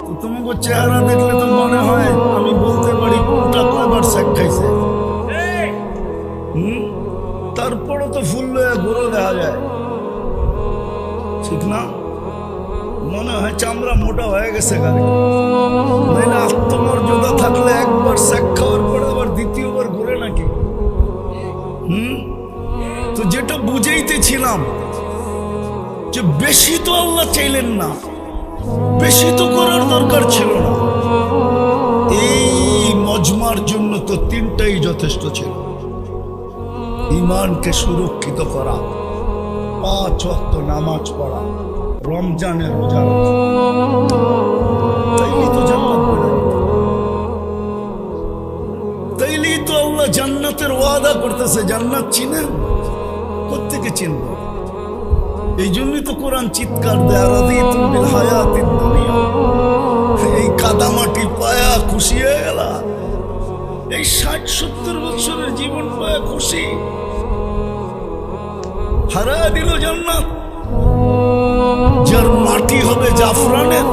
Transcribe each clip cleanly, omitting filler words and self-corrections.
তো তোমাকে চেহারা দেখলে তো মনে হয় আমি বলতে পারি কোনটা কয়বার শেখ খাইছে। তারপরও তো ফুল ঘুরে দেখা যায়, ঠিক না? মনে হয় চামড়া মোটা হয়ে গেছে গাড়ি। নাইলে আত্মমর্যাদা থাকলে একবার শেখ খাওয়ার পরে আবার দ্বিতীয়বার ঘুরে নাকি? তো যেটা বুঝাইতেছিলাম যে বেশি তো আল্লাহ চাইলেন না, বেশি তো করার দরকার ছিল না। এই মজমার জন্য তো তিনটাই যথেষ্ট ছিল। ইমানকে সুরক্ষিত করা, 5 ওয়াক্ত নামাজ পড়া, রমজানের রোজা রাখা, তাইলেই তো জান্নাত পেয়ে যেত। তাইলেই তো আল্লাহ জান্নাতের ওয়াদা করতেছে। জান্নাত চিনেন? কোত্থেকে চিনব? এই জন্যই তো কোরআন চিৎকার দেয়, রাদিতু বিল হায়াতিদ দুনিয়া। এই কাদামাটি পায়া খুশি হয়ে গেল? এই 60-70 বছরের জীবন পায়া খুশি? হারায় দিল জান্নাত। যার মাটি হবে জাফরানের,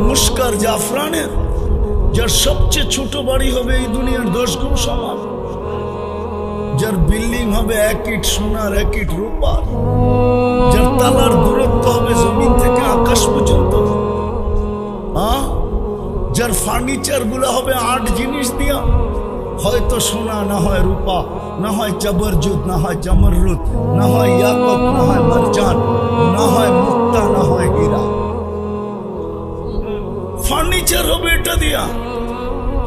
মুস্কার জাফরানের, যার সবচেয়ে ছোট বাড়ি হবে এই দুনিয়ার 10 গুণ সমান, যার বিল্ডিং হবে 1 ইট সোনার 1 ইট রূপার, যার তালার দূরত্ব হবে জমিন থেকে আকাশ পর্যন্ত, যার ফার্নিচার গুলো হবে 8 জিনিস দিয়া, হয়তো সোনা, না হয় রূপা, না হয় জবরজুদ, না হয় জমরুদ, না হয় ইয়াকুত, না হয় মারজান, না হয় মুক্তা, না হয় হীরা। ফার্নিচার হবে এটা দিয়া।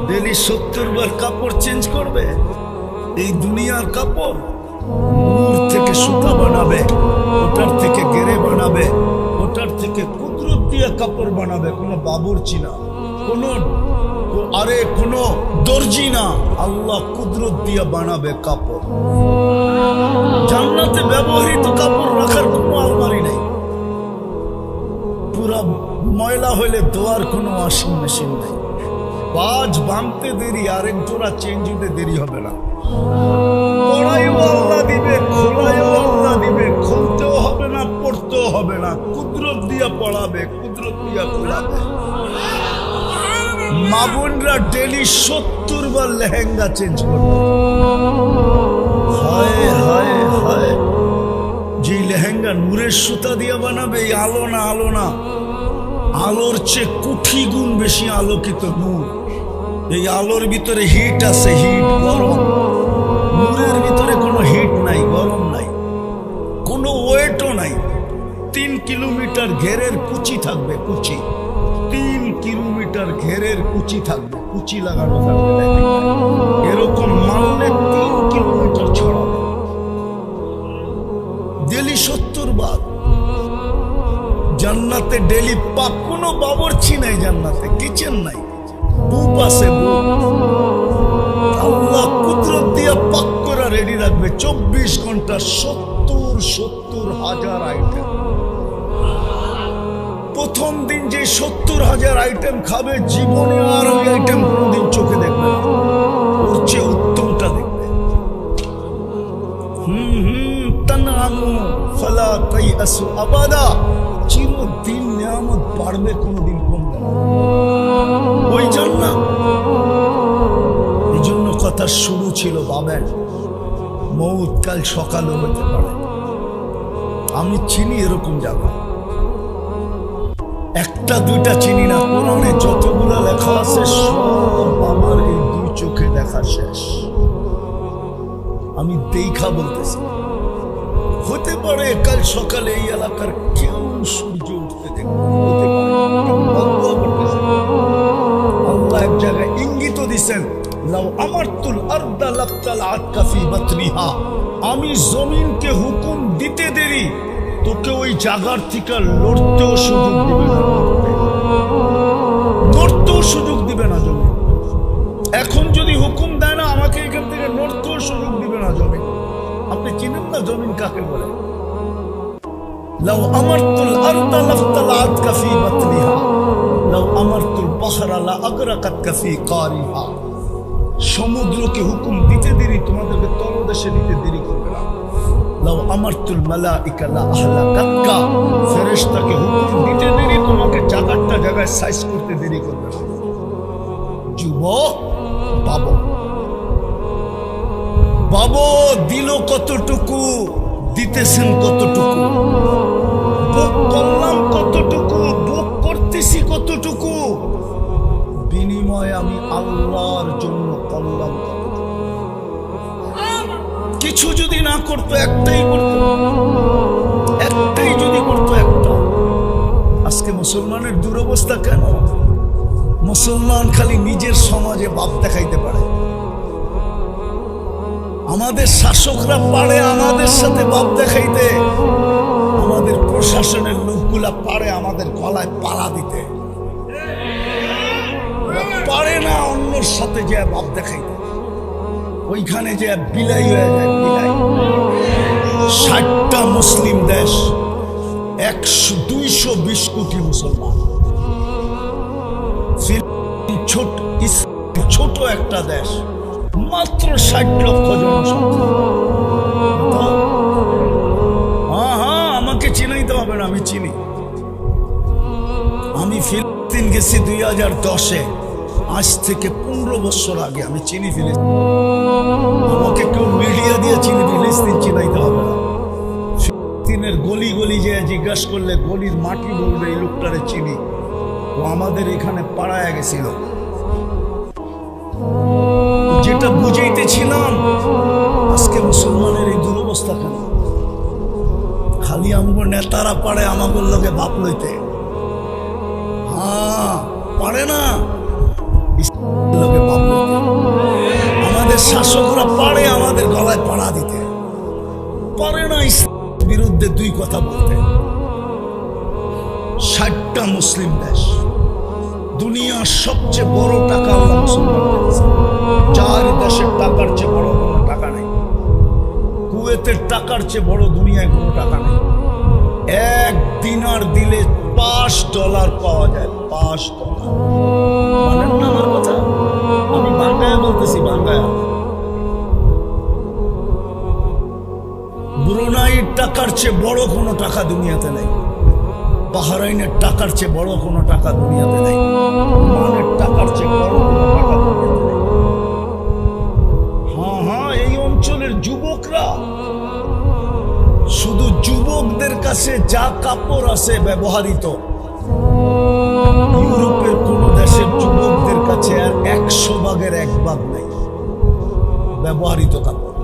ডেলি 70 বার কাপড় চেঞ্জ করবে। এই দুনিয়ার কাপড় নূর থেকে সুতা বানাবে, ওটার থেকে গেরে বানাবে, ওটার থেকে কুদরত দিয়ে কাপড় বানাবে। কোনো বাবুর্চি না, কোনো দর্জি না, আল্লাহ কুদরত দিয়ে বানাবে কাপড়। জান্নাতে ব্যবহৃত কাপড় রাখার কোনো আলমারি নেই। পুরা ময়লা হইলে ধোয়ার কোনো ওয়াশিং মেশিন নেই। বাজ ভাঙতে দেরি, আরেক জোড়া চেঞ্জ হতে দেরি হবে না। পড়াইও আল্লাহ দিবে, খোলাইও আল্লাহ দিবে, খুলতেও হবে না, পড়তেও হবে না। কুদরত দিয়া পড়াবে, কুদরত দিয়া খোলাবে। মা বোনরা ডেলি 70 বার লেহেঙ্গা চেঞ্জ করবে। হায় হায় হায়, যে লেহেঙ্গা নূরের সুতা দিয়া বানাবে, এই আলো না, আলো না, আলোর চেয়ে কোটি গুণ বেশি আলোকিত নূর। এই আলোর ভিতরে হিট আছে, হিট, গরম। নূরের ভিতরে কোনো হিট নাই, গরম নাই, কোনো ওয়েটও নাই। 3 কিলোমিটার ঘেরের কুচি থাকবে, কুচি। 3 কিলোমিটার ঘেরের কুচি থাকবে, কুচি লাগানো থাকবে। এরকম মারলে 3 কিলোমিটার ছড়াবে। ডেলি 70 বার। জান্নাতে ডেলি পাক, কোনো বাবুর্চি নাই জান্নাতে, কিচেন নাই, বুপ আছে, বুপ। আল্লাহ কুদরত দিয়া পাক করে রেডি রাখবে 24 ঘন্টা। 70,000 আইটেম। প্রথম দিন যে 70,000 আইটেম খাবে, জীবনে আর ওই আইটেম কোনদিন চোখে দেখবে না, ওর চেয়ে উত্তমটা দেখবে। তানআমু ফালা তাইআসু আবাদা। চিরদিন নিয়ামত বাড়বে, কোনদিন কমবে না। ওই জান্নাত। এই জন্য কথা শুরু ছিল, ভাবেন মউত কাল সকালে হতে পারে। আমি চিনি এরকম জায়গা, 1টা 2টা চিনি না। কোরআনে যতগুলো লেখা আছে সব আমার এই 2 চোখে দেখা শেষ। আমি দেখা বলতেছি, হতে পারে কাল সকালে এই এলাকার কেউ সূর্য উঠতে দেখবে, হতে পারে। আল্লাহ এক জায়গায় ইঙ্গিত দিছেন, লাউ আমারতুল আরদা লাবতালাআত কাফি বাতনিহা। আমি জমিনকে হুকুম দিতে দেরি, তোকে ওই জায়গার থেকে লড়তেও সুযোগ দিবে না, নড়তেও সুযোগ দিবে না জমিন। এখন যদি হুকুম দেয় না, আমাকে এখান থেকে নড়তেও সুযোগ দিবে না জমিন। আপনি চিনেন না জমিন কাকে বলে? লাউ আমারতুল আরদা লাবতালাআত কাফি বাতনিহা লাউ আমারতুল বাহরা লা আগরাকাত কাফি কারিহা। সমুদ্রকে হুকুম দিতে দেরি, তোমাদেরকে তলদেশে দিতে দেরি করবে না। লাউ আমারতুল মালাইকা লা আহলাকাতকা, ফেরেশতাকে হুকুম দিতে দেরি তোমাকে জায়গাটা জায়গায় সাইজ করতে দেরি করবে না। যুবক বাবু, বাবু দিল কতটুকু, দিতেছেন কতটুকু, ভোগ করলাম কতটুকু, ভোগ করতেছি কতটুকু, বিনিময়ে আমি আল্লাহর জন্য করলাম কতটুকু। কিছু যদি না করতো, একটাই করতো, একটাই যদি করতো, একটা। আজকে মুসলমানের দুরবস্থা কেন? মুসলমান খালি নিজের সমাজে বাপ দেখাইতে পারে। আমাদের শাসকরা পারে আমাদের সাথে বাপ দেখাইতে, আমাদের প্রশাসনের লোকগুলা পারে আমাদের গলায় পালা দিতে, পারে না অন্যর সাথে যে বাপ দেখাইতে। ওইখানে যে বিলাই হয়ে যায়, বিলাই। 60টা মুসলিম দেশ, 220 কোটি মুসলমান, ছোট একটা দেশ, মাত্র 60 লক্ষ জনসংখ্যা। হ্যাঁ, আমাকে চিনাইতে হবে না, আমি চিনি। আমি ফিলিস্তিন গেছি 2010-এ, আজ থেকে 15 বছর আগে আমি চিনি ফিলিস্তিন। আমাকে কেউ মিডিয়া দিয়ে চিনি ফিলিস্তিন চিনাইতে হবে না। ফিলিস্তিনের গলি গলি যে জিজ্ঞাসা করলে গলির মাটি বলবে এই লোকটারে চিনি, ও আমাদের এখানে পাড়ায় গেছিল। যেটা বুঝাইতেছিলাম, আজকে মুসলমানের এই দুরবস্থা কেন? খালি আমগো নেতারা পারে আমাদের লোকে বাপ লইতে, হ্যাঁ পারে না লোকে বাপ লইতে। আমাদের শাসকরা পারে আমাদের গলায় পাড়া দিতে, পারে না ইসলামের বিরুদ্ধে দুই কথা বলতে। 60টা মুসলিম দেশ, দুনিয়ার সবচেয়ে বড় টাকা আল্লাহ মুসলমানদের দিয়েছে। চার দেশের টাকার চেয়ে বড় কোনো টাকা নেই, কুয়েতের টাকার চেয়ে বড় দুনিয়ায় কোনো টাকা নেই। 1 দিনার দিলে $5 পাওয়া যায়, $5। মানেন না আমার কথা? আমি বাংলায় বলতেছি, বাংলায়। ব্রুনাইয়ের টাকার চেয়ে বড় কোনো টাকা দুনিয়াতে নেই, বাহরাইনের টাকার চেয়ে বড় কোনো টাকা দুনিয়াতে নেই, ওমানের টাকার চেয়ে বড় কোনো টাকা দুনিয়াতে নেই। হ্যাঁ, এই অঞ্চলের যুবকরা, শুধু যুবকদের কাছে যা কাপড় আছে ব্যবহৃত, ইউরোপের কোন দেশের যুবকদের কাছে আর 100 ভাগের 1 ভাগ নেই ব্যবহৃত কাপড়।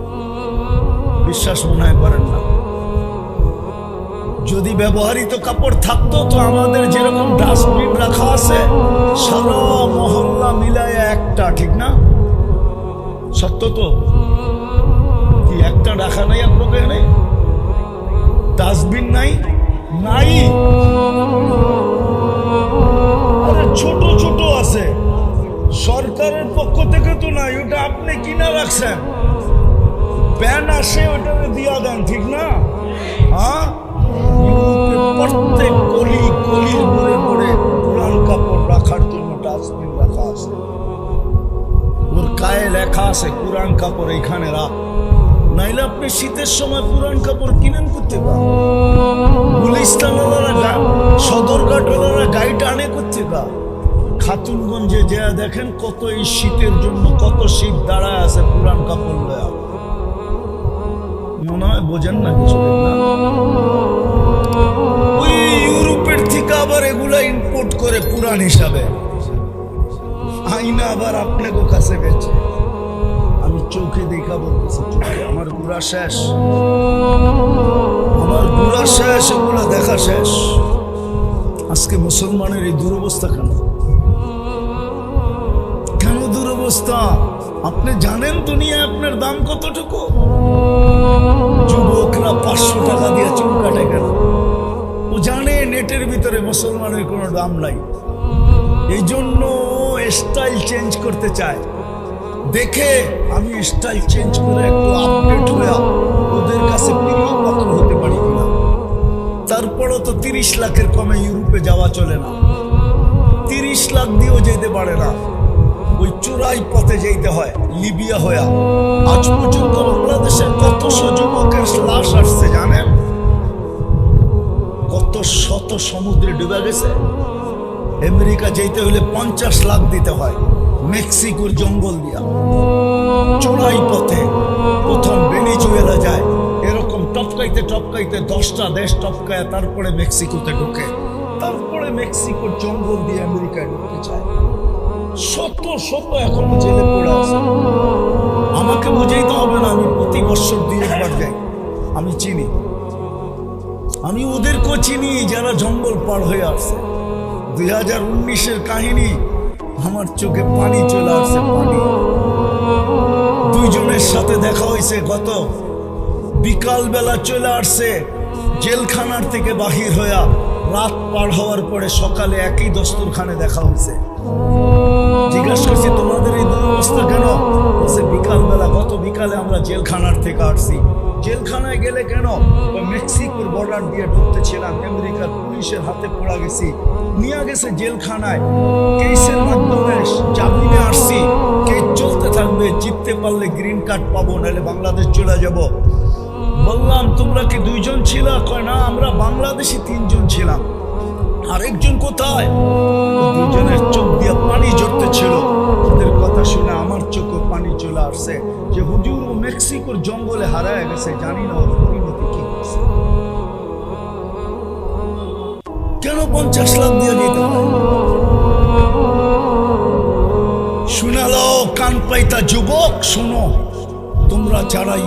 বিশ্বাস মনে হয় করেন না? যদি ব্যবহৃত কাপড় থাকতো তো আমাদের যেরকম ডাস্টবিন রাখা আছে সারা মহল্লা মিলায় একটা, ঠিক না? সত্য তো? কি একটা রাখা নাই আপনাদের? নেই ডাস্টবিন, নাই নাই। আরে ছোট ছোট আছে, সরকারের পক্ষ থেকে তো নাই, ওটা আপনি কিনা রাখছেন। ব্যান আসে ওটা দিয়া দেন, ঠিক না? হ্যাঁ, প্রত্যেক গলি গলির মোড়ে মোড়ে পুরান কাপড় রাখার জন্য ডাস্টবিন রাখা আছে। ওর গায়ে লেখা আছে পুরান কাপড় এখানে রাখ, নাইলে আপনি শীতের সময় পুরান কাপড় কিনেন করতে পারেন। গুলিস্তানওয়ালারা, সদরঘাটওয়ালারা গাড়িটা আনে করতে পারেন। খাতুনগঞ্জে যে দেখেন কত এই শীতের জন্য কত শীত দাঁড়ায় আছে পুরান কাপড় লয়া। মনে হয় বোঝেন না কিছু না। ওই ইউরোপের থেকে আবার এগুলা ইম্পোর্ট করে পুরান হিসাবে, আইনা আবার আপনাকে কাছে বেচে। আমি চোখে দেখা বলতেছি, আমার ঘোরা শেষ, আমার ঘোরা শেষ, এগুলো দেখা শেষ। আজকে মুসলমানের এই দুরবস্থা কেন? কেন দুরবস্থা? আপনি জানেন দুনিয়ায় আপনার দাম কতটুকু? যুবকরা 500 টাকা দিয়ে চুল কাটে কেন? ও জানে নেটের ভিতরে মুসলমানের কোনো দাম নাই, এই জন্য স্টাইল চেঞ্জ করতে চায়। দেখে আমি স্টাইল চেঞ্জ করে একটু আপডেট হয়ে ওদের কাছে প্রিয় পাত্র হতে পারি কিনা। তারপরও তো 30 লাখের কমে ইউরোপে যাওয়া চলে না, 30 লাখ দিয়েও যেতে পারে না। ওই চোরাই পথে যেতে হয় লিবিয়া হইয়া। আজ পর্যন্ত বাংলাদেশের কত যুবকের লাশ আসছে জানেন? কত শত সমুদ্রে ডুবে গেছে। আমেরিকা যেতে হলে 50 লাখ দিতে হয়, মেক্সিকোর জঙ্গল দিয়া চোরাই পথে। প্রথম ভেনেজুয়েলা যায়, এরকম টপকাইতে টপকাইতে 10টা দেশ টপকায় তারপরে মেক্সিকোতে ঢুকে, তারপরে মেক্সিকোর জঙ্গল দিয়ে আমেরিকায় ঢুকতে চায়। শত শত এখনো জেলে পড়ে আছে। আমাকে বুঝাইতে হবে না, আমি প্রতি বছর 2-1 বার যাই, আমি চিনি। আমি ওদেরকেও চিনি যারা জঙ্গল পার হয়ে আসছে। 2019-এর কাহিনী, আমার চোখে পানি চলে আসছে, পানি। 2 জনের সাথে দেখা হয়েছে, গত বিকাল বেলা চলে আসছে জেলখানার থেকে বাহির হইয়া। রাত পার হওয়ার পরে সকালে একই দস্তরখানে দেখা হয়েছে। জিজ্ঞাসা করছি তোমাদের এই দুরবস্থা কেন? বলছে বিকালবেলা, গত বিকালে আমরা জেলখানার থেকে আসছি। জেলখানায় গেলে কেন? মেক্সিকোর বর্ডার দিয়ে ঢুকতেছিলাম, আমেরিকার পুলিশের হাতে পড়া গেছি, নিয়ে গেছে জেলখানায়। কেসের মাধ্যমে জামিনে আসছি, কেস চলতে থাকবে, জিততে পারলে গ্রিন কার্ড পাবো, নাহলে বাংলাদেশ চলে যাব। বললাম তোমরা কি 2 জন ছিল? কয় না, আমরা বাংলাদেশি 3 জন ছিলাম। আরেকজন কোথায়? 2 জনের চোখ দিয়ে পানি ঝরতে ছিল। ওদের কথা শুনে আমার চোখে পানি চলে আসছে যে হুজুর ও মেক্সিকোর জঙ্গলে হারায় গেছে, জানি না ওর পরিণতি কি হচ্ছে। কেন 50 লাখ দিয়ে যেতে হয়? শুনালো কান পাইতা যুবক, শোনো, তোমরা যারাই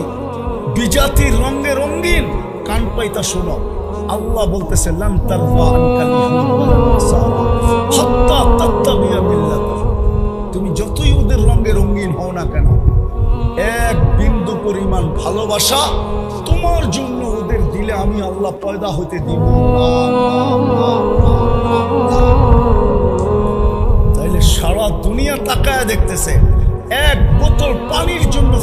বিজাতির রঙে রঙিন, কান পাইতা শোনো। আল্লাহ বলতেছে লান তারফা আনকাল ইয়াহুদ ওয়ালা নাসারা হাত্তা তাত্তাবিয়া মিল্লাতাহুম। তুমি যতই ওদের রঙে রঙিন হও না কেন, 1 বিন্দু পরিমাণ ভালোবাসা তোমার জন্য ওদের দিলে আমি আল্লাহ পয়দা হতে দিব না। তাইলে সারা দুনিয়া তাকায় দেখতেছে, 1 বোতল পানির জন্য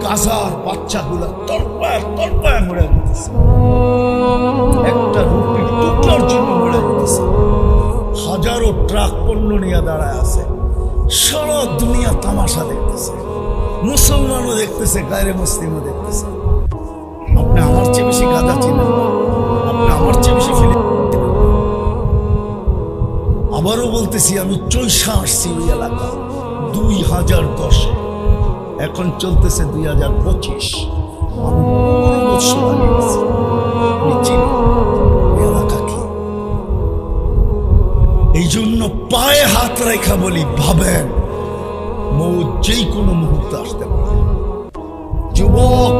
গাজার বাচ্চাগুলা তরপায় তরপায় মরে যেতেছে, একটা রুটির টুকরার জন্য মরে যেতেছে। হাজারো ট্রাক পণ্য নিয়ে দাঁড়ায় আছে, সারা দুনিয়া তামাশা দেখতেছে। মুসলমানও দেখতেছে, গায়রে মুসলিমও দেখতেছে। আপনি আমার চেয়ে বেশি গাঁজা চিনেন, আপনি আমার চেয়ে বেশি ফিলিম। আবারও বলতেছি, আমি চৈশা আসছি ওই এলাকা 2010-এ, এখন চলতেছে 2025। আমি 15 বছর আগে গেছি, আমি চিনি ওই এলাকা কি। এই জন্য পায়ে হাত রেখা বলি, ভাবেন মৌত যেই কোনো মুহূর্তে আসতে পারে। যুবক,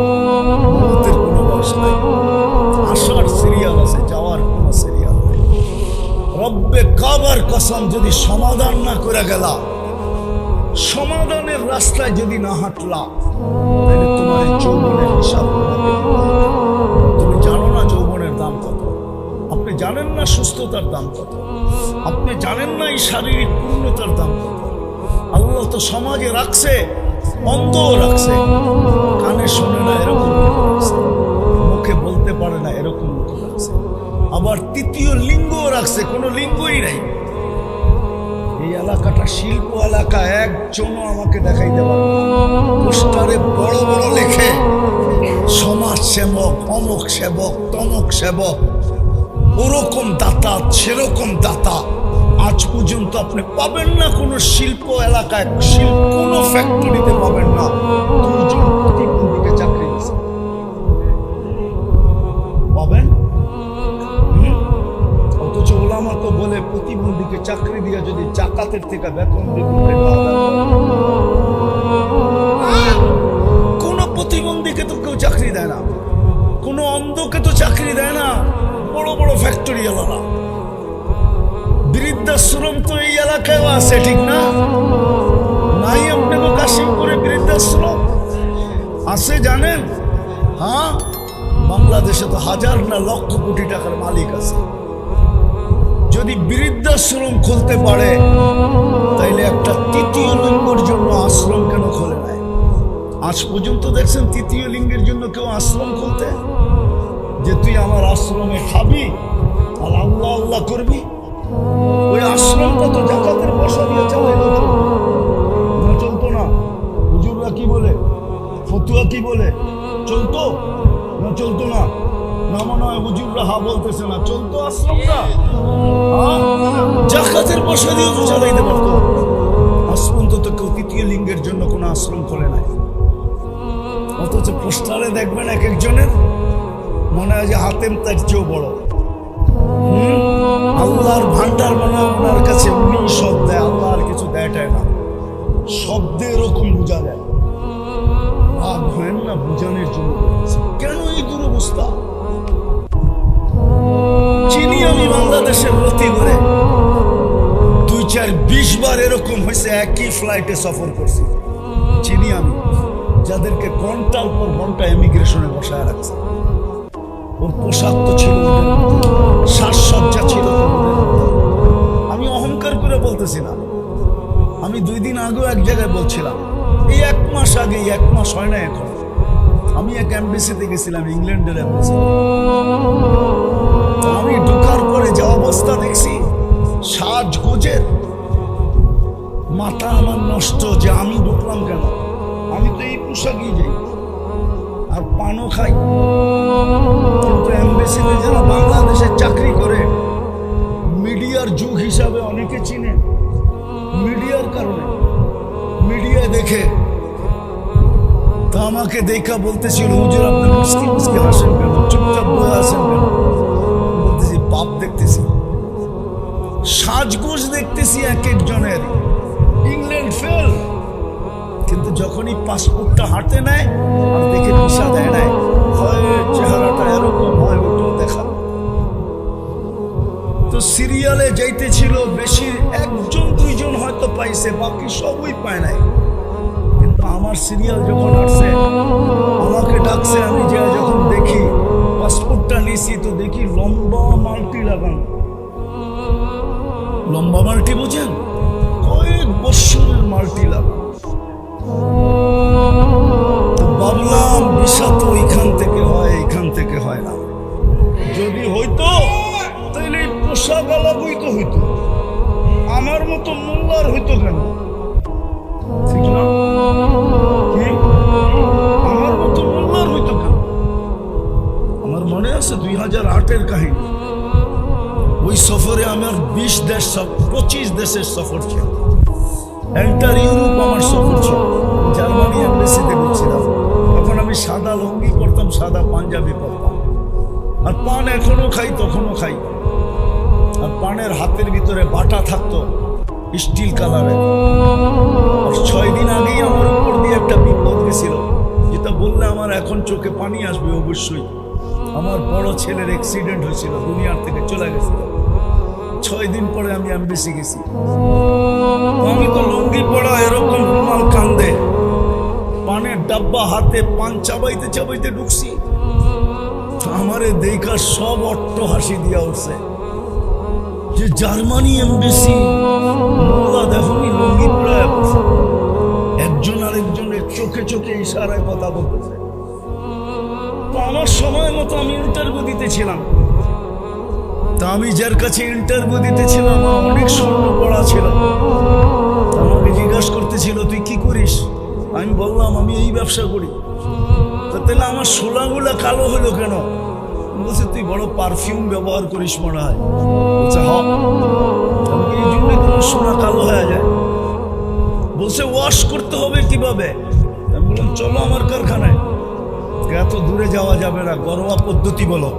মৌতের কোনো বয়স নাই, আসার সিরিয়াল আছে, যাওয়ার কোনো সিরিয়াল নাই। রব্বে কাবার কসম, যদি সমাধান না করে গেলা, সমাধানের রাস্তায় যদি না হাঁটলা, তাহলে তোমার যৌবনের হিসাব তুমি জানো না যৌবনের দাম কত। আপনি জানেন না সুস্থতার দাম কত, আপনি জানেন না এই শারীরিক পূর্ণতার দাম কত। আল্লাহ তো সমাজে রাখছে, অন্ধ রাখছে, কানে শোনে না এরকম রাখছে, মুখে বলতে পারে না এরকম রাখছে, আবার 3য় লিঙ্গ রাখছে, কোনো লিঙ্গই নাই। এই এলাকাটা শিল্প এলাকা, একজনও আমাকে দেখাইতে পারে পোস্টারে বড় বড় লেখে সমাজ সেবক, অমুক সেবক, তমুক সেবক, ওরকম দাতা, সেরকম দাতা। আজ পর্যন্ত আপনি পাবেন না কোনো শিল্প এলাকায়, কোনো ফ্যাক্টরিতে পাবেন না 2 জন প্রতিবন্ধীকে চাকরি দিচ্ছে। পাবেন? অথচ ওলামা তো বলে প্রতিবন্ধীকে চাকরি দিয়ে যদি জাকাতের থেকে বেতন দিয়ে কোন প্রতিবন্ধীকে তো কেউ চাকরি দেয় না, কোন অন্ধকে তো চাকরি দেয় না। বড় বড় ফ্যাক্টরি এলাকা, বৃদ্ধাশ্রম তো এই এলাকায় আছে, ঠিক না? নাই আপনাকে কাশিমপুরে বৃদ্ধাশ্রম আছে জানেন? হ্যাঁ, বাংলাদেশে তো হাজার না লক্ষ কোটি টাকার মালিক আছে। যদি বৃদ্ধাশ্রম খুলতে পারে, তাইলে একটা 3য় লিঙ্গের জন্য আশ্রম কেন খোলে নাই? আজ পর্যন্ত দেখছেন 3য় লিঙ্গের জন্য কেউ আশ্রম খুলতে? যে তুই আমার আশ্রমে খাবি আর আল্লাহ আল্লাহ করবি, ওই আশ্রমটা তো জাকাতের পয়সা দিয়ে চালাইলো। না? হুজুররা কি বলে, ফতুয়া কি বলে, চলতো না চলতো না? না মনে হয় হুজুররা হা বলতেছে না, চলতো আশ্রমটা? জাকাতের পয়সা দিয়ে তো চালাইতে পারতো। আশ্রম তো কেউ তৃতীয় লিঙ্গের জন্য কোনো আশ্রম খোলে নাই। অথচ পোস্টারে দেখবেন এক একজনের মনে হয় যে হাতেম তার চেয়েও বড়। আল্লাহর ভান্ডার মনে হয় ওনার কাছে, উনি সব দেয়, আল্লাহ আর কিছু দেয়টাই না। শব্দে এরকম বোঝা যায়। ভাব হয় না বুঝানোর জন্য। কেন এই দুরবস্থা? চিনি আমি বাংলাদেশের গতি করে 2-4-20 বার এরকম হয়েছে, একই ফ্লাইটে সফর করছি। চিনি আমি যাদেরকে ঘন্টার পর ঘন্টা ইমিগ্রেশনে বসায় রাখছে। ওর পোশাক তো ছিল, সাজসজ্জা ছিল। আমি অহংকার করে বলতেছি না। আমি 2 দিন আগেও এক জায়গায় বলছিলাম, এই 1 মাস আগে, 1 মাস হয় না এখন, আমি এক এমবেসিতে গেছিলাম, ইংল্যান্ডের এমবেসি। আমি ঢোকার পরে যে অবস্থা দেখছি সাজগোজের, মাথা আমার নষ্ট যে আমি ঢুকলাম কেন? আমি তো এই পোশাকই যাই আর পানও খাই। কিন্তু এমবেসিতে যারা বাংলাদেশে চাকরি করে, মিডিয়ার যুগ হিসাবে অনেকে চিনে, মিডিয়ার কারণে, মিডিয়া দেখে। তা আমাকে দেখা বলতেছিল, হুজুর আপনি মুস্কি মুস্কি হাসেন কেন, চুপচাপ বয়ে আসেন কেন? বলতেছি বাপ দেখতেছি, সাজগোজ দেখতেছি এক একজনের। ইংল্যান্ড ফেল, কিন্তু যখনই পাসপোর্টটা হাতে নেয় আর দেখে ভিসা দেয় নাই, হয় চেহারাটা এরকম হয়, ওটাও দেখা। তো সিরিয়ালে যাইতেছিল বেশি, 1-2জন হয়তো পাইছে, বাকি সবই পায় নাই। কিন্তু আমার সিরিয়াল যখন আসছে, আমাকে ডাকছে, আমি যে যখন দেখি পাসপোর্টটা নিছি, তো দেখি লম্বা মাল্টি লাগানো। লম্বা মাল্টি বুঝেন? কয়েক বছরের মাল্টি লাগানো। ভাবলাম ভিসা তো এখান থেকে হয়, এখান থেকে হয় না। যদি হইতো তাহলে এই পোশাক আলাদই তো হইতো, আমার মতো মোল্লার হইতো কেন? ঠিক না? আমার মতো মোল্লার হইতো কেন? আমার মনে আছে 2008-এর কাহিনী। ওই সফরে আমার 20 দেশ, 25 দেশের সফর ছিল। এন্টার ইউরোপ আমার সফর ছিল। জার্মানি এমবেসিতে ঘুরছিলাম। তখন আমি সাদা লুঙ্গি পরতাম, সাদা পাঞ্জাবি পরতাম, আর পান এখনো খাই, তখনও খাই। আর পানের হাতের ভিতরে বাটা থাকতো স্টিল কালারের। আর 6 দিন আগেই আমার উপর দিয়ে একটা বিপদ গেছিল, যেটা বললে আমার এখন চোখে পানি আসবে অবশ্যই। আমার বড় ছেলের অ্যাক্সিডেন্ট হয়েছিল, দুনিয়ার থেকে চলে গেছিল। 6 দিন পরে আমি এমবেসি গেছি। আমি তো লুঙ্গি পড়া, এরকম রুমাল কান্দে, পানের ডাব্বা হাতে, পান চাবাইতে চাবাইতে ঢুকছি। আমারে দেখা সব অট্ট হাসি দিয়া উঠছে যে জার্মানি এমবেসি, মোল্লা দেখনি লুঙ্গি পড়ায়। একজন আরেকজনের চোখে চোখে ইশারায় কথা বলতেছে। তো আমার সময় মতো আমি ইন্টারভিউ দিতেছিলাম। তা আমি যার কাছে ইন্টারভিউ দিতেছিলাম, অনেক স্বর্ণ পড়া ছিল। আমাকে জিজ্ঞাসা করতেছিল তুই কি করিস? আমি বললাম আমি এই ব্যবসা করি। তাহলে আমার সোলাগুলা কালো হলো কেন? বলছে তুই বড় পারফিউম ব্যবহার করিস মনে হয়। বলছে হ্যাঁ, এই জন্যই তোমার সোনা কালো হয়ে যায়। বলছে ওয়াশ করতে হবে কিভাবে? আমি বললাম চলো আমার কারখানায়। এত দূরে যাওয়া যাবে না, ঘরোয়া পদ্ধতি বলো।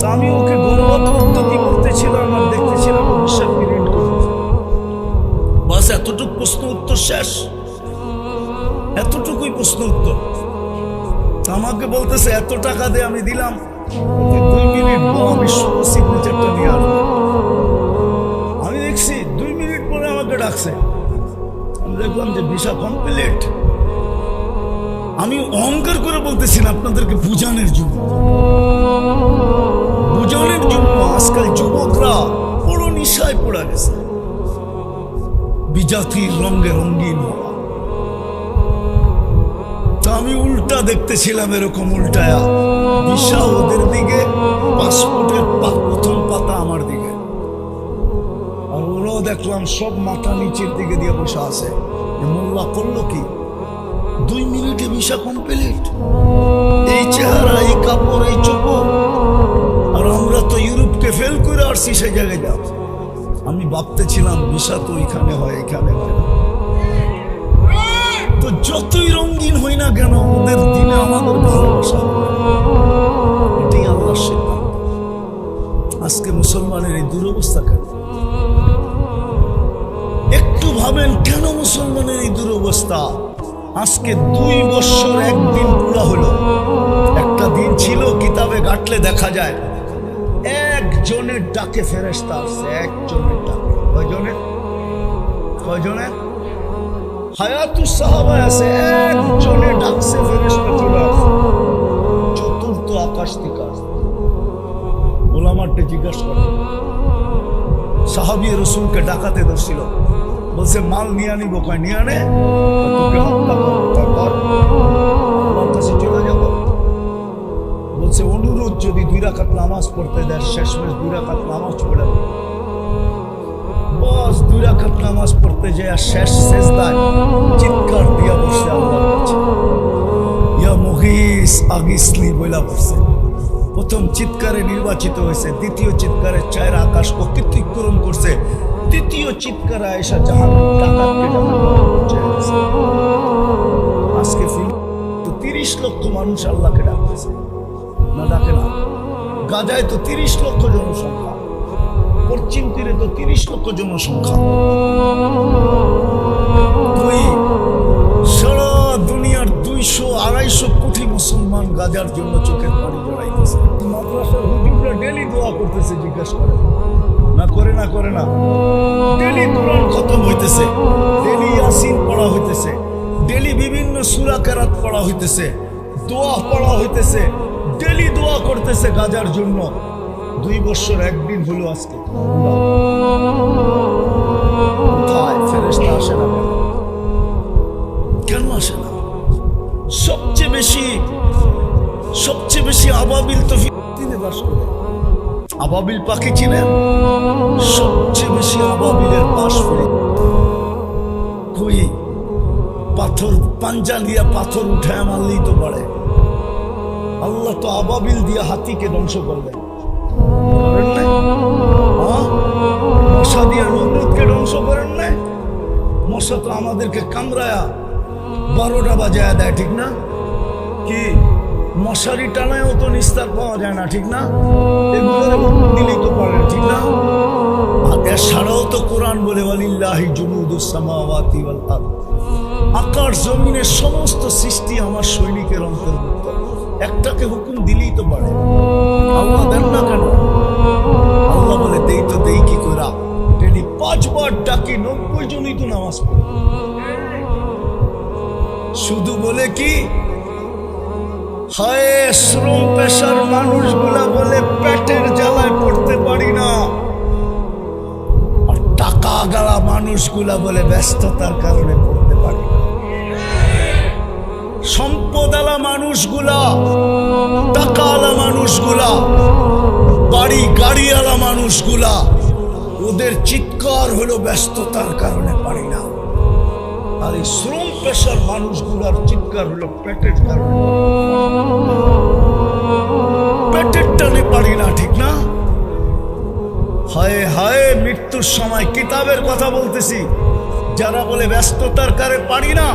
তা আমি ওকে ঘরোয়া পদ্ধতি বলতেছিলাম আর দেখতেছিলাম হিসাব প্রিন্ট করতে। বাস এতটুকু প্রশ্ন উত্তর শেষ, এতটুকুই প্রশ্ন উত্তর। আমাকে বলতেছে এত টাকা দিয়ে আমি দিলাম, 2 মিনিট আমি সিগনেচারটা নিয়ে আসবো। আমি দেখছি 2 মিনিট পরে আমাকে ডাকছে। আমি দেখলাম যে ভিসা কমপ্লিট। আমি অহংকার করে বলতেছি না, আপনাদেরকে বুঝানোর জন্য। আজকাল যুবকরা বড় নিশায় পড়া গেছে, বিজাতির রঙে রঙিন হওয়া। তা আমি উল্টা দেখতেছিলাম, এরকম উল্টায়া ভিসা ওদের দিকে, পাসপোর্টের প্রথম পাতা আমার দিকে। আর ওরাও দেখলাম সব মাথা নিচের দিকে দিয়ে বসে আছে। মোল্লা করলো কি 2 মিনিটে ভিসা কমপ্লিট। এই চেহারা, এই কাপড়, এই চোপড়, আর আমরা তো ইউরোপকে ফেল করে আসছি সে জায়গায় যাও। আমি ভাবতেছিলাম ভিসা তো এখানে হয়, এখানে হয় না। তো যতই রঙিন হই না কেন ওদের দিনে আমাদের ভালোবাসা, এটাই আল্লাহর সিদ্ধান্ত। আজকে মুসলমানের এই দুরবস্থা কেন? একটু ভাবেন কেন মুসলমানের এই দুরবস্থা? আজকে 2 বছর 1 দিন পুরা হলো। একটা দিন ছিল কিতাবে ঘাটলে দেখা যায় একজনের ডাকে ফেরেশতা আসছে, একজনের ডাকে। কয়জনের? হায়াতুস সাহাবায় আছে, একজনের ডাকছে ফেরেশতা চলে আসছে। চতুর্থ আকাশ থেকে আসছে। ওলামারটা জিজ্ঞাসা করে, সাহাবী রাসূলকে ডাকাতে ধরছিল, বলছে মাল নিয়ে আনিব, কয় নিয়ে আনে, তোকে হত্যা কর, আমার কাছে চলে যাব। বলছে অনুরোধ, যদি 2 রাকাত নামাজ পড়তে দেয়, শেষমেশ 2 রাকাত নামাজ পড়ে। বস 2 রাকাত নামাজ পড়তে যায় শেষ সেজদায় চিৎকার দিয়া বসে আল্লাহর কাছে, ইয়া মুগীস আগিসলি বইলা বসে। প্রথম চিৎকারে নির্বাচিত হয়েছে, দ্বিতীয় চিৎকারে 4 আকাশ অতিক্রম করছে, তৃতীয় চিৎকারে আয়েশা জাহান্নাম ডাকাতকে আজকে 30 লক্ষ মানুষ আল্লাহকে ডাকতেছে, না ডাকে না? গাজায় তো 30 লক্ষ জনসংখ্যা, পশ্চিম তীরে তো 30 লক্ষ জনসংখ্যা। সারা দুনিয়ার 200-250 কোটি মুসলমান গাজার জন্য চোখের পানি জড়াইতেছে। মাদ্রাসার হুজুররা ডেলি দোয়া করতেছে, জিজ্ঞাসা করে না করে না? ডেলি কোরআন খতম হইতেছে, ডেলি ইয়াসিন পড়া হইতেছে, ডেলি বিভিন্ন সূরা কেরাত পড়া হইতেছে, দোয়া পড়া হইতেছে, ডেলি দোয়া করতেছে গাজার জন্য। 2 বছর 1 দিন হলো আজকে। কোথায় ফেরেশতা আসে না? কেন আসে না? সবচেয়ে বেশি আবাবিল তো ফিলিস্তিনে বাস করে। আবাবিল পাখি চিনেন? সবচেয়ে বেশি আবাবিলের বাস কই? পাথর, পাঞ্জা দিয়া পাথর উঠায় মারলেই তো পারে। আল্লাহ তো আবাবিল দিয়া হাতিকে ধ্বংস করলেন, করেন নাই? মশা দিয়া নমরুদকে ধ্বংস করেন নাই? মশা তো আমাদেরকে কামড়ায়া 12টা বাজায় দেয়, ঠিক না? কি মশারি টানায়ও তো নিস্তার পাওয়া যায় না, ঠিক না? এগুলোর দিলেই তো পারেন, ঠিক না? এছাড়াও তো কোরআন বলে ওয়ালিল্লাহি জুনুদুস সামাওয়াতি ওয়াল আরদ, আকাশ জমিনের সমস্ত সৃষ্টি আমার সৈনিকের অন্তর্ভুক্ত। একটাকে হুকুম দিলেই তো পারে, আল্লাহ দেন না কেন? আল্লাহ বলে দেই কি করা? ডেলি 5 বার ডাকি, 90 জনই তো নামাজ পড়ে। শুধু বলে কি হায় শ্রম পেশার মানুষগুলা বলে পেটের জ্বালায় পড়তে পারি না, আর টাকা গালা মানুষগুলা বলে ব্যস্ততার কারণে পড়তে পারি না। সম্পদালা মানুষগুলা, টাকাওয়ালা মানুষগুলা, বাড়ি গাড়িওয়ালা মানুষগুলা, ওদের চিৎকার হলো ব্যস্ততার কারণে পারি না। আর এই শ্রম পেশার মানুষগুলার চিৎকার হলো পেটের কারণে, পেটের টানে পারি না, ঠিক না? হায় হায় মৃত্যুর সময়, কিতাবের কথা বলতেছি, যারা বলে ব্যস্ততার কারণে পারি না,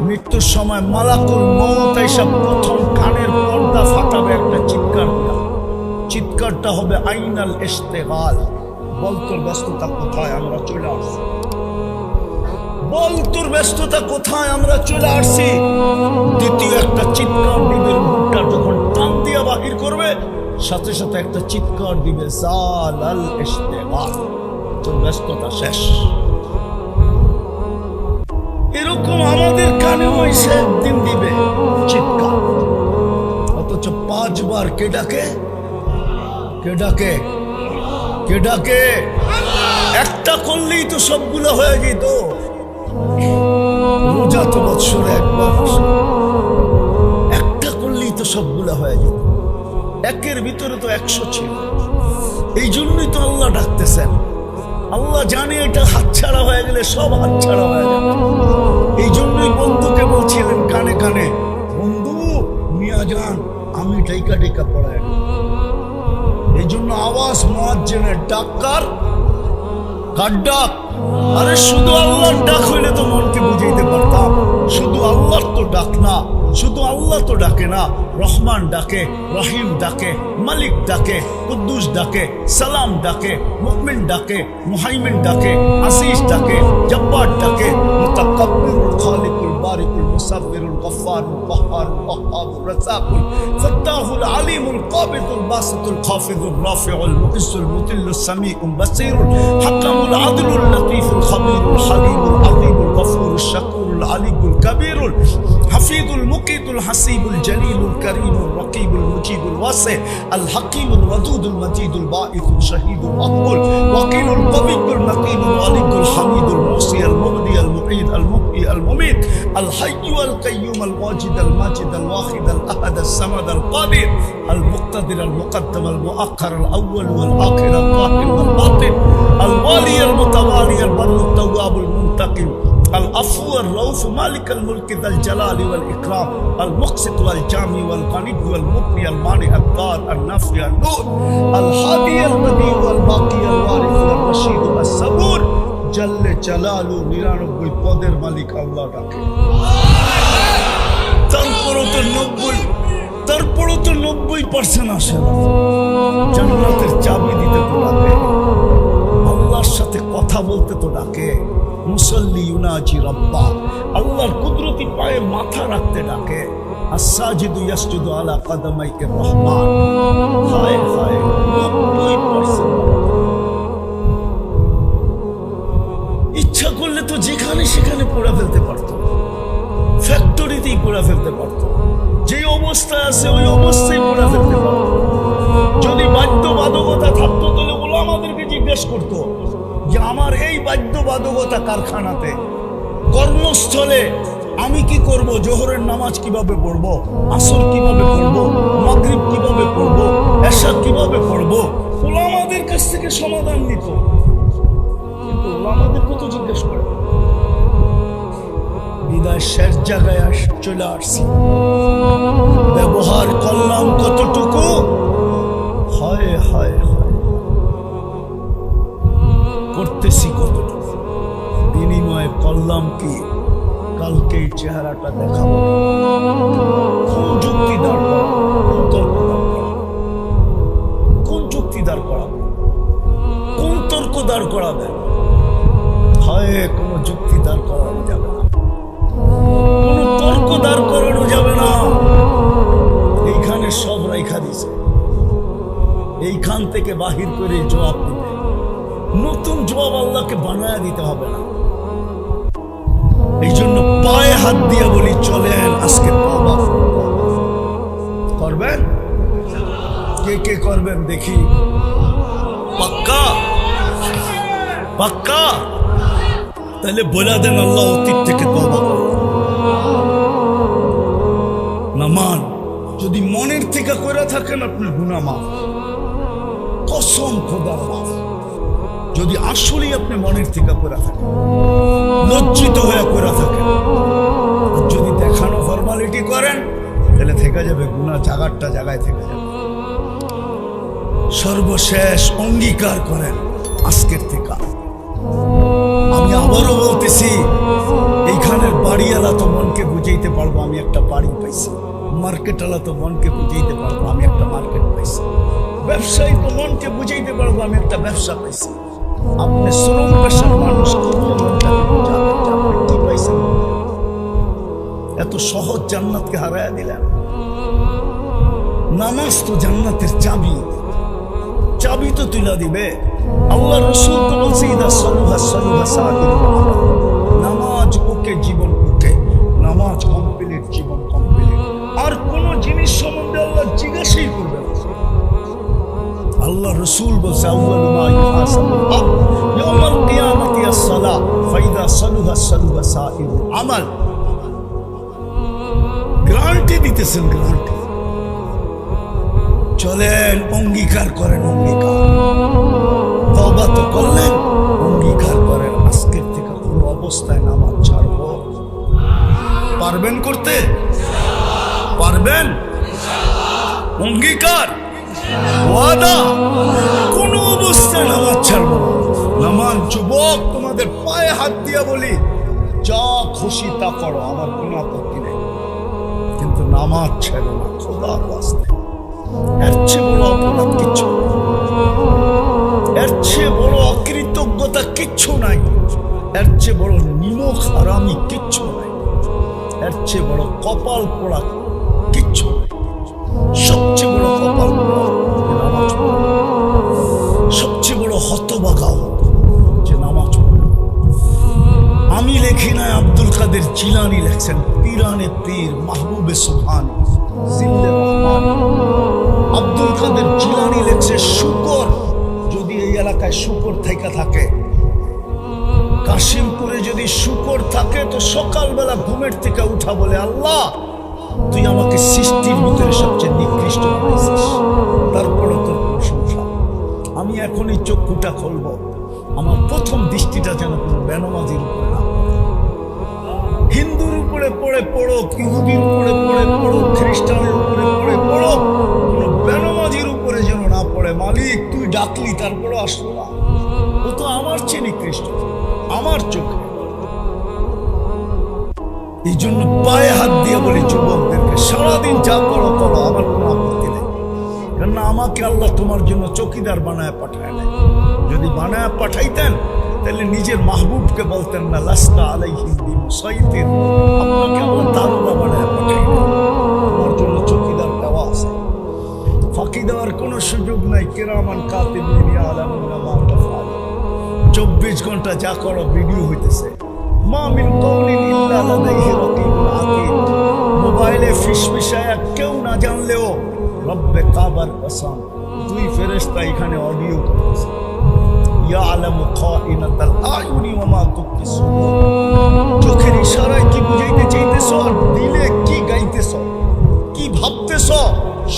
মৃত্যুর সময় মালাকুল মউত এসে প্রথম কানের পর্দা ফাটাবে একটা চিৎকার দিয়া। চিৎকারটা হবে আইনাল ইশতিগাল, বল তোর ব্যস্ততা কোথায়, আমরা চলে আসছি। বল তোর ব্যস্ততা কোথায়, আমরা চলে আসছি। দ্বিতীয় একটা চিৎকার দিবে, মুখটা যখন টান দিয়া বাহির করবে, সাথে সাথে একটা চিৎকার দিবে জালাল ইশতিগাল, তোর ব্যস্ততা শেষ। এরকম আমাদের কানেও এসে একদিন দিবে চিৎকার, অথচ 5 বার কে ডাকে? কে ডাকে? কে ডাকে? একটা করলেই তো সবগুলো হয়ে যেত। রোজা তো বৎসরে একবার, একটা করলেই তো সবগুলো হয়ে যেত। একের ভিতরে তো 100 ছিল। এই জন্যই তো আল্লাহ ডাকতেছেন। আল্লাহ জানে এটা হাতছাড়া হয়ে গেলে সব হাতছাড়া হয়ে যাবে। এই জন্যই বন্ধুকে বলছিলেন কানে কানে, বন্ধু মিয়া যান আমি টেকা টেকা পড়ায়। এই জন্য আওয়াজ মুয়াজ্জিনের ডাক্তার কার ডাক? আরে শুধু আল্লাহর ডাক হইলে তো মনকে বুঝাইতে পারতাম। শুধু আল্লাহর তো ডাক না, শুধু আল্লাহ তো ডাকে না, রহমান ডাকে, রহিম ডাকে, মালিক ডাকে, কুদ্দুস ডাকে, সালাম ডাকে, মুমিন ডাকে, মুহাইমিন ডাকে, আসিস ডাকে, জব্বার ডাকে, মুতাকাব্বিরুল খালিকুল বারিকুল মুসাব্বিরুল গফফারুল কাহ্হারুল ওয়াহ্হাবুর রাজ্জাকুল ফাত্তাহুল আলিমুল কাবিদুল বাসিতুল খাফিদুর রাফিউল মুকিসুল মুতিল্লুস সামিউল বাসীরুল হাকামুল আদলুল লতীফুল খবীরুল হালিমুল আযীমুল গফুরুশ শাকুরুল আলিকুল কবীরুল হাফিজুল মুকিতুল হাসিবুল জলিলুল করিমুল রকিবুল মুজিবুল ওয়াসি আল হাকিমুল ওয়াদুদুল মজিদুল বাঈসুল শহীদুল মাকবুল ওয়াকিলুল কবিয়ুল মতিনুল আলিকুল হামিদুল মুসি আল মুবদি আল মুঈদ আল মুহয়ি আল মুমীত আল হাইয়্যু আল কাইয়্যুম আল ওয়াজিদ আল মাজিদ আল ওয়াহিদ আল আহাদ আল সামাদ আল কাদির আল মুক্তাদির আল মুকদ্দম আল মুআক্খার আল আউয়াল ওয়াল আখির আল যাহির ওয়াল বাতিন আল ওয়ালি আল মুতাওয়ালি আল বাররু আত-তাওয়াব আল মুনতাকিম العفو الرؤوف مالك الملك ذا الجلال والإكرام المقسط والجامع والغني والمغني المانع الضار النافع النور الهادي البديع والباقي الوارث والرشيد الصبور جل جلاله 99 পদের মালিক আল্লাহ ডাকে। তারপরও তো 90% আসে না। জান্নাতের চাবি দিতে তো ডাকে, আল্লাহর সাথে কথা বলতে তো ডাকে। মুসল্লি ইউনাজি রাব্বা, আল্লাহর কুদরতি পায়ে মাথা রাখতে ডাকে। আস-সাজিদু ইয়াসজুদু আলা কদমাইর রহমান। হায় হায় 90%। ইচ্ছা করলে তো যেখানে সেখানে পড়ে ফেলতে পারতো, ফ্যাক্টরিতেই পড়ে ফেলতে পারতো, যে অবস্থায় আছে ওই অবস্থায় পড়ে ফেলতে পারতো। যদি বাধ্যবাধকতা থাকতো তাহলে ওরা আমাদেরকে জিজ্ঞেস করতো যে আমার এই বাধ্যবাধকতা কারখানাতে, কর্মস্থলে আমি কি করব, জোহরের নামাজ কিভাবে পড়বো, আসর কিভাবে পড়বো, মাগরিব কিভাবে পড়বো, এশা কিভাবে পড়বো, ওরা আমাদের কাছ থেকে সমাধান দিত। কিন্তু ওরা আমাদেরকে তো জিজ্ঞেস করে। বিদায় শেষ জায়গায় চলে আসছি, ব্যবহার করলাম কতটুকু, হায় হায় হায় করতেছি কতটুকু, বিনিময়ে করলাম কি, কালকে এই চেহারাটা দেখাবো। কোন যুক্তি দাঁড় করাবো, কোন তর্ক দাঁড় করাবো, কোন যুক্তি দাঁড় করাবো, কোন তর্ক দাঁড় করাবে? হয় কোনো যুক্তি দাঁড় করানো যাবে না, কোন তর্ক দাঁড় করানো যাবে না। এইখানে সব রেখা দিছে, এইখান থেকে বাহির করে জবাব দিবে। নতুন জবাব আল্লাহকে বানায় দিতে হবে না। এই জন্য পায়ে হাত দিয়ে বলি, চলেন আজকে তওবা করবেন। কে কে করবেন দেখি? পাক্কা পাক্কা? তাহলে বলে দেন আল্লাহ অতীত থেকে তওবা করো। নামান যদি মনের থেকে করে থাকেন আপনার গুনাহ মাফ, কসম খোদার মাফ। যদি আসলেই আপনি মনের থেকে করে থাকেন, লজ্জিত হয়ে করে থাকেন, যদি দেখানো ফর্মালিটি করেন, তাহলে থেকে যাবে গুনাহ, জায়গাটা জায়গায় থেকে যাবে। সর্বশেষ অঙ্গীকার করেন আজকের থেকে। আমি আবারও বলতেছি, এইখানের বাড়িওয়ালা তো মনকে বুঝাইতে পারবো আমি একটা বাড়ি পাইছি, মার্কেটওয়ালা তো মনকে বুঝাইতে পারবো আমি একটা মার্কেট পাইছি, ব্যবসায়ী তো মনকে বুঝাইতে পারবো আমি একটা ব্যবসা পাইছি। আপনি শ্রম পেশার মানুষ কি পাইছেন? এত সহজ জান্নাতকে হারায়া দিলেন। নামাজ তো জান্নাতের চাবি, চাবি তো তুলে দিবে। আল্লাহ রাসূল তো বলছে, ইদা সালুহা সালুহা সাইরুল আমাল। নামাজ ওকে, জীবন ওকে, নামাজ কমপ্লিট, জীবন কমপ্লিট। আর কোন জিনিস সম্বন্ধে আল্লাহ জিজ্ঞাসাই করবে না। আল্লাহ রাসূল বলছে, আউয়ালু মা ইউহাসাবুল আবদ ইয়াউমাল কিয়ামাতি আস-সালাহ ফাইদা সালুহা সালুহা সাইরুল আমাল। গ্যারান্টি দিতেছেন, গ্যারান্টি। চলেন অঙ্গীকার করেন, অঙ্গীকার। তওবা তো করলেন, অঙ্গীকার করেন আজকের থেকে কোনো অবস্থায় নামাজ ছাড়বো পারবেন করতে? পারবেন? অঙ্গীকার, ওয়াদা, কোন অবস্থায় নামাজ ছাড়বো না। নামাজ যুবক, তোমাদের পায়ে হাত দিয়ে বলি, যা খুশি তা করো, আমার কোনো আপত্তি নেই, কিন্তু নামাজ ছেড়ো না, খোদার ওয়াস্তে। এর চেয়ে বড় অপরাধ কিচ্ছু নেই, এর চেয়ে বড় অকৃতজ্ঞতা কিচ্ছু নাই, এর চেয়ে বড় নিমক হারামি কিচ্ছু নাই, এর চেয়ে বড় কপাল পোড়া কিচ্ছু নাই। সবচেয়ে বড় কপাল পোড়া নামাজ পড়া, সবচেয়ে বড় হতভাগা যে নামাজ পড়া। আমি লেখি নাই, আব্দুল কাদের জিলানী লেখছেন, পীরানে পীর মাহবুবে সুবহানী জিল্লে রহমানী। আব্দুল কাদের জিলানী লেখছে, শুকর যদি এই এলাকায় শুকর থেকে থাকে, কাশিমপুরে যদি শুকর থাকে, তো সকালবেলা ঘুমের থেকে উঠা বলে, আল্লাহ তুই আমাকে সৃষ্টির ভিতরে সবচেয়ে নিকৃষ্ট বানাইছিস, তারপরে তোর প্রশংসা। আমি এখনই চক্ষুটা খুলব, আমার প্রথম দৃষ্টিটা যেন কোনো বেনামাজির উপরে না পড়ে। হিন্দুর উপরে পড়ে পড়ো, ইহুদির উপরে পড়ে পড়ো, খ্রিস্টানের উপরে পড়ে পড়ো, কোনো বেনামাজির উপরে যেন না পড়ে। মালিক তুই ডাকলি, তারপরে আসলো না, ও তো আমার চেয়ে নিকৃষ্ট আমার চোখে। এই জন্য পায়ে হাত দিয়ে বলি যুবকদেরকে, সারাদিন যা করো করো, আমার কোনো আপত্তি নেই, কেননা আমাকে আল্লাহ তোমার জন্য চৌকিদার বানায় পাঠায় না। যদি বানায় পাঠাইতেন তাহলে নিজের মাহবুবকে বলতেন না, লাস্তা আলাইহিম বিমুসাইতির, আপনাকে আল্লাহ দারোগা বানায় পাঠাইলেন, তোমার জন্য চৌকিদার দেওয়া আছে, ফাঁকি দেওয়ার কোনো সুযোগ নাই। কিরামান কাতিবিন ইয়ালামুনা মা তাফআলুন, 24 ঘন্টা যা করো ভিডিও হইতেছে। মা মিন কওলিন ইল্লা লাদাইহি রাকিবুন আতীদ, মোবাইলে ফিসফিসায়া কেউ না জানলেও রব্বে কাবার কসম, দুই ফেরেশতা এখানে অডিও করতেছে। ইয়ালামু খাইনাতাল আয়ুনি ওয়া মা তুখফি সুদূর, চোখের ইশারায় কি বুঝাইতে চাইতেছ আর দিলে কি গাইতেছ, কি ভাবতেছ,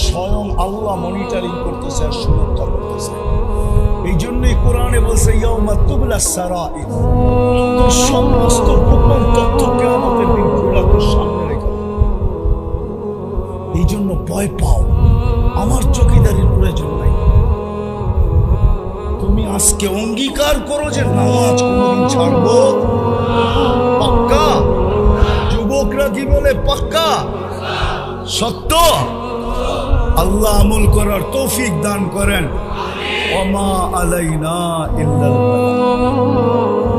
স্বয়ং আল্লাহ মনিটরিং করতেছে আর সুরক্ষা করতেছে। এই জন্যই কোরআনে বলছে, ইয়াউমা তুবলাস সারাইর, তো সমস্ত গোপন তথ্যকে আমাদের দিন খোলা তোর সামনে রেখে। এই জন্য ভয় পাও, আমার চৌকিদারির প্রয়োজন নাই। তুমি আজকে অঙ্গীকার করো যে নামাজ কোনদিন ছাড়বো, পাক্কা? যুবকরা কি বলে পাক্কা? সত্য? আল্লাহ আমল করার তৌফিক দান করেন। ওমা আলাইনা ইল্লাল বালাগ।